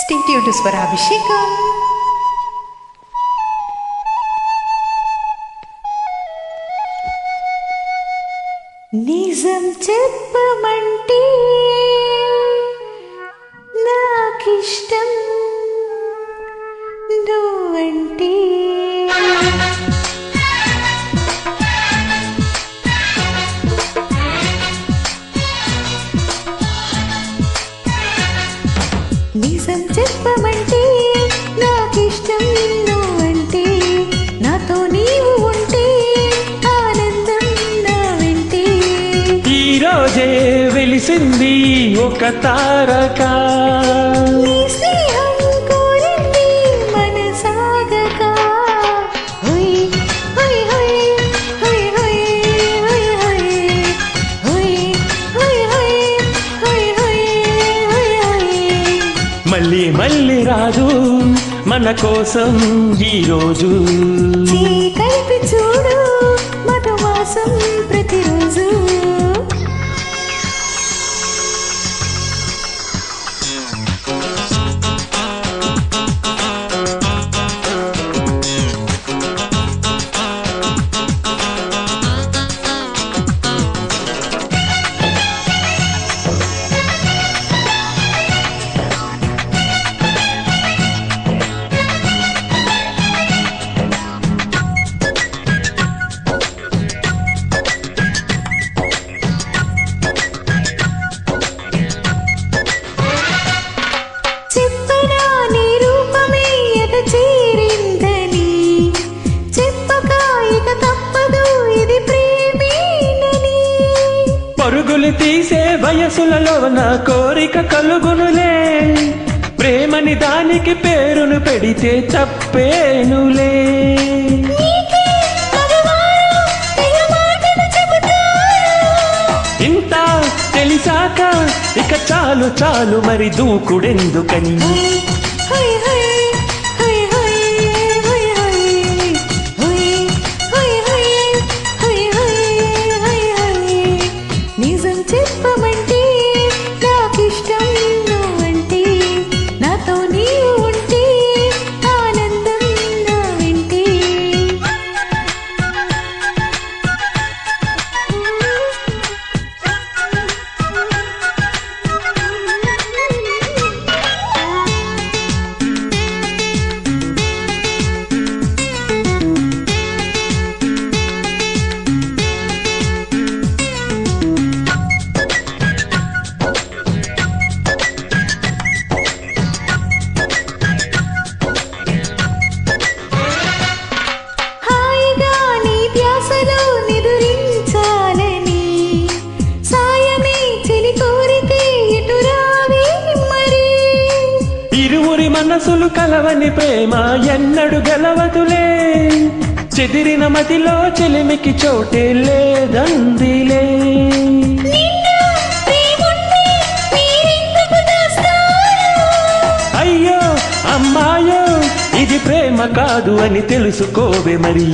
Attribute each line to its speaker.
Speaker 1: Stay tuned to Swarabhishekam. నిజం చెప్పమంటే నాకిష్టం నువ్వంటే నిజం చెప్పమంటే నాకిష్టం నువ్వంటే నాతో నీవు ఉంటే ఆనందం నా వెంటే
Speaker 2: ఈరోజే వెలిసింది ఒక తారక
Speaker 1: నీ స్నేహం కోరింది మనసాగక హోయ్ హోయ్ హోయ్ హోయ్ హోయ్ హోయ్ హోయ్ హోయ్ హోయ్ హోయ్ హోయ్ హోయ్
Speaker 2: మళ్ళీ మళ్ళీ రాదు మన కోసం ఈరోజు
Speaker 1: కలిపి చూడు మధుమాసం ప్రతిరోజు
Speaker 2: పరుగులు తీసే వయసులలో నా కోరిక కలుగునులే ప్రేమని దానికి పేరును పెడితే తప్పేనులే ఇంత తెలిసాక ఇక చాలు చాలు మరి దూకుడెందుకని
Speaker 1: నిజం చెప్పమంటే నాకిష్టం నువ్వంటే నాతో నీవు ఉంటే ఆనందం నా వెంటే
Speaker 2: మనసులు కలవని ప్రేమ ఎన్నడు గెలవదులే చెదిరిన మతిలో చెలిమికి చోటే లేదందిలే అయ్యో అమ్మాయో ఇది ప్రేమ కాదు అని తెలుసుకోవే మరి